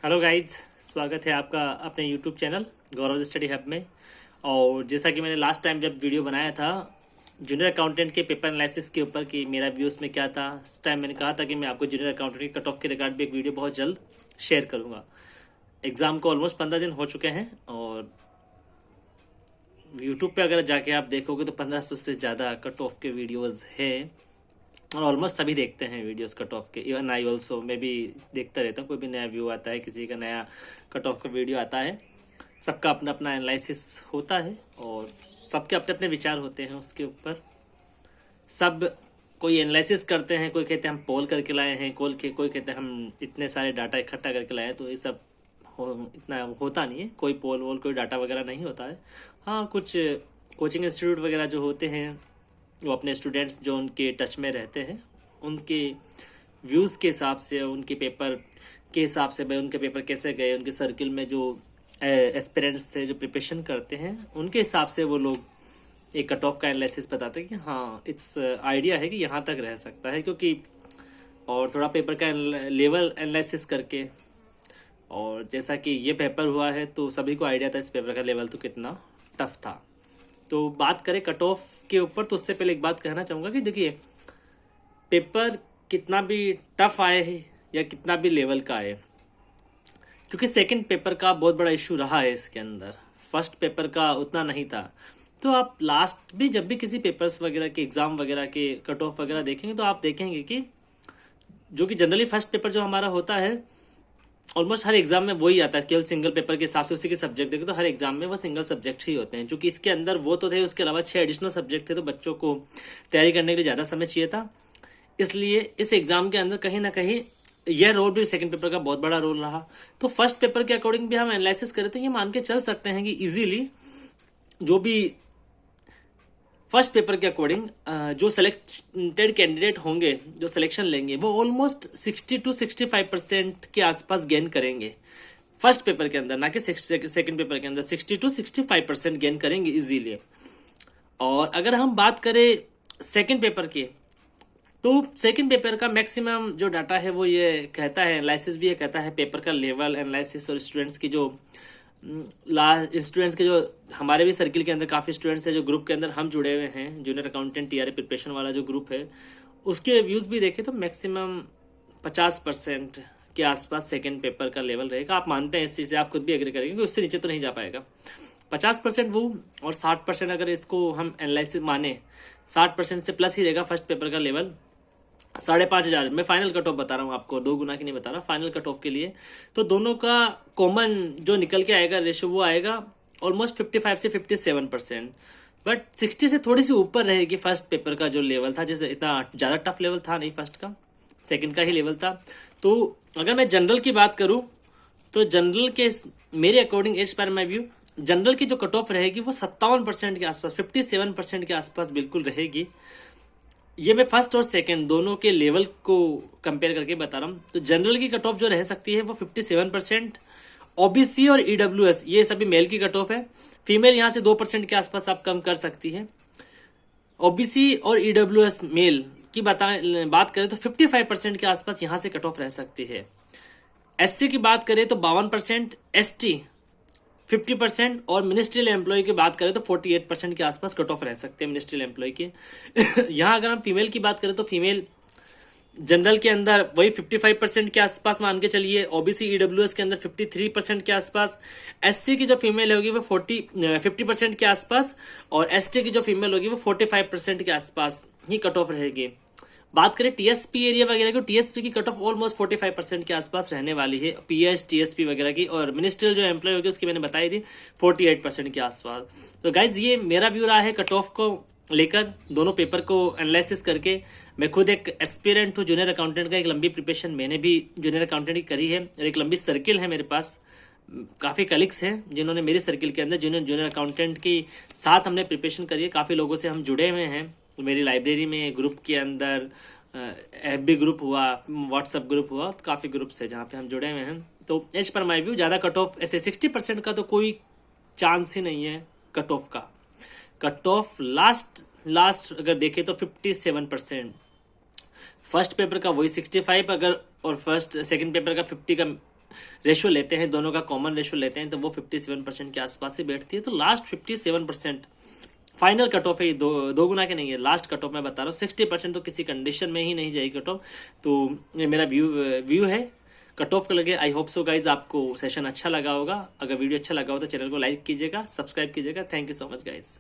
Hello guys, स्वागत है आपका अपने यूट्यूब चैनल गौरव स्टडी हब में। और जैसा कि मैंने लास्ट टाइम जब वीडियो बनाया था जूनियर अकाउंटेंट के पेपर एनालिसिस के ऊपर कि मेरा व्यूज़ में क्या था, उस टाइम मैंने कहा था कि मैं आपको जूनियर अकाउंटेंट के कट ऑफ के रिगार्ड भी एक वीडियो बहुत जल्द शेयर करूँगा। एग्ज़ाम को ऑलमोस्ट 15 दिन हो चुके हैं और यूट्यूब पे अगर जाके आप देखोगे तो 1500 से ज़्यादा कट ऑफ के वीडियोज़ है और ऑलमोस्ट सभी देखते हैं वीडियोस कट ऑफ के। इवन आई ऑल्सो मैं भी देखता रहता हूँ, कोई भी नया व्यू आता है, किसी का नया कट ऑफ का वीडियो आता है, सबका अपना अपना एनालिसिस होता है और सबके अपने अपने विचार होते हैं उसके ऊपर। सब कोई एनालिसिस करते हैं, कोई कहते हैं हम पोल करके लाए हैं, कोई कहते हैं हम इतने सारे डाटा इकट्ठा करके लाए हैं। तो ये सब इतना होता नहीं है, कोई पोल वोल कोई डाटा वगैरह नहीं होता है। हाँ, कुछ कोचिंग इंस्टीट्यूट वगैरह जो होते हैं वो अपने स्टूडेंट्स जो उनके टच में रहते हैं उनके व्यूज़ के हिसाब से, उनके पेपर के हिसाब से, भाई उनके पेपर कैसे गए, उनके सर्किल में जो एस्पिरेंट्स थे जो प्रिपरेशन करते हैं उनके हिसाब से वो लोग एक कट ऑफ का एनालिसिस बताते हैं कि हाँ इट्स आइडिया है कि यहाँ तक रह सकता है, क्योंकि और थोड़ा पेपर का लेवल एनालिसिस करके। और जैसा कि ये पेपर हुआ है तो सभी को आइडिया था इस पेपर का लेवल तो कितना टफ था। तो बात करें कट ऑफ के ऊपर तो उससे पहले एक बात कहना चाहूँगा कि देखिए, पेपर कितना भी टफ आए या कितना भी लेवल का आए, क्योंकि सेकंड पेपर का बहुत बड़ा इशू रहा है इसके अंदर, फर्स्ट पेपर का उतना नहीं था। तो आप लास्ट भी जब भी किसी पेपर्स वगैरह के एग्ज़ाम वगैरह के कट ऑफ वगैरह देखेंगे तो आप देखेंगे कि जो कि जनरली फर्स्ट पेपर जो हमारा होता है ऑलमोस्ट हर एग्जाम में वही आता है, केवल सिंगल पेपर के हिसाब से उसी के सब्जेक्ट देखे तो हर एग्जाम में वो सिंगल सब्जेक्ट ही होते हैं। क्योंकि इसके अंदर वो तो थे, उसके अलावा 6 एडिशनल सब्जेक्ट थे, तो बच्चों को तैयारी करने के लिए ज़्यादा समय चाहिए था। इसलिए इस एग्जाम के अंदर कहीं ना कहीं यह रोल भी सेकंड पेपर का बहुत बड़ा रोल रहा। तो फर्स्ट पेपर के अकॉर्डिंग भी हम एनालिसिस करें तो ये मान के चल सकते हैं कि इजीली जो भी फर्स्ट पेपर के अकॉर्डिंग जो सेलेक्टेड कैंडिडेट होंगे, जो सिलेक्शन लेंगे, वो ऑलमोस्ट 60 to 65% के आसपास गेन करेंगे फर्स्ट पेपर के अंदर, ना कि सेकंड पेपर के अंदर 60 to 65% गेन करेंगे इजीली। और अगर हम बात करें सेकंड पेपर की तो सेकंड पेपर का मैक्सिमम जो डाटा है वो ये कहता है, एनालिसिस भी ये कहता है, पेपर का लेवल एनालिसिस और स्टूडेंट्स की जो स्टूडेंट्स के जो हमारे भी सर्किल के अंदर काफ़ी स्टूडेंट्स हैं जो ग्रुप के अंदर हम जुड़े हुए हैं, जूनियर अकाउंटेंट टीआरए प्रिपरेशन वाला जो ग्रुप है, उसके व्यूज़ भी देखें तो मैक्सिमम 50% के आसपास सेकंड पेपर का लेवल रहेगा। आप मानते हैं इस चीज़ से, आप खुद भी एग्री करेंगे कि उससे नीचे तो नहीं जा पाएगा। 50% वो और 60% अगर इसको हम एनालिसिस माने, 60% से प्लस ही रहेगा फर्स्ट पेपर का लेवल। 5,500 मैं फाइनल कट ऑफ बता रहा हूँ आपको, 2 गुना की नहीं बता रहा, फाइनल कट ऑफ के लिए। तो दोनों का कॉमन जो निकल के आएगा रेशो वो आएगा ऑलमोस्ट 55 से 57%। बट 60 से थोड़ी सी ऊपर रहेगी फर्स्ट पेपर का जो लेवल था, जैसे इतना ज़्यादा टफ लेवल था नहीं फर्स्ट का, सेकंड का ही लेवल था। तो अगर मैं जनरल की बात करूँ तो जनरल के मेरे according as per my view general की जो कट ऑफ रहेगी वो 57% के आसपास, 57% के आसपास बिल्कुल रहेगी। ये मैं फर्स्ट और सेकंड दोनों के लेवल को कंपेयर करके बता रहा हूँ। तो जनरल की कट ऑफ जो रह सकती है वो 57%। ओबीसी और ईडब्ल्यूएस ये सभी मेल की कट ऑफ है, फीमेल यहाँ से 2% के आसपास आप कम कर सकती है। ओबीसी और ईडब्ल्यूएस मेल की बात करें तो 55% के आसपास यहाँ से कट ऑफ रह सकती है। एससी की बात करें तो 52%, एसटी 50% और मिनिस्ट्रियल एम्प्लॉय की बात करें तो 48% के आसपास कट ऑफ रह सकते हैं मिनिस्ट्रियल एम्प्लॉय के। यहाँ अगर हम फीमेल की बात करें तो फीमेल जनरल के अंदर वही 55% के आसपास मान के चलिए, ओबीसी ईडब्ल्यूएस के अंदर 53% के आसपास, एससी की जो फीमेल होगी वो 50% के आसपास और एसटी की जो फीमेल होगी वो 45% के आसपास ही कट ऑफ रहेगी। बात करें टीएसपी एरिया वगैरह की, टीएसपी की कट ऑफ ऑलमोस्ट 45% के आसपास रहने वाली है, पीएच टीएसपी वगैरह की। और मिनिस्ट्रियल जो एम्प्लॉय होगी उसकी मैंने बताई थी 48% के आसपास। तो गाइज ये मेरा व्यू रहा है कट ऑफ को लेकर, दोनों पेपर को एनालिसिस करके। मैं खुद एक एस्पिरेंट हूँ जूनियर अकाउंटेंट का, एक लंबी प्रिपरेशन मैंने भी जूनियर अकाउंटेंट की करी है और एक लंबी सर्किल है मेरे पास, काफ़ी कलीग्स हैं जिन्होंने मेरी सर्किल के अंदर जूनियर अकाउंटेंट के साथ हमने प्रिपरेशन करी है। काफ़ी लोगों से हम जुड़े हुए हैं, मेरी लाइब्रेरी में ग्रुप के अंदर एफबी ग्रुप हुआ, व्हाट्सएप ग्रुप हुआ, तो काफ़ी ग्रुप्स है जहाँ पे हम जुड़े हुए हैं। तो एज पर माई व्यू ज़्यादा कट ऑफ ऐसे 60% का तो कोई चांस ही नहीं है कट ऑफ का। कट ऑफ लास्ट अगर देखें तो 57%, फर्स्ट पेपर का वही 65 अगर, और फर्स्ट सेकंड पेपर का 50 का रेशो लेते हैं, दोनों का कॉमन रेशो लेते हैं तो वो 57% के आसपास ही बैठती है। तो लास्ट 57% फाइनल कट ऑफ है, ये दो गुना के नहीं है, लास्ट कट ऑफ मैं बता रहा हूँ। 60% तो किसी कंडीशन में ही नहीं जाएगी कट ऑफ। तो ये मेरा व्यू है कट ऑफ का लगे। आई होप सो गाइज आपको सेशन अच्छा लगा होगा। अगर वीडियो अच्छा लगा हो तो चैनल को लाइक कीजिएगा, सब्सक्राइब कीजिएगा। Thank you so much guys.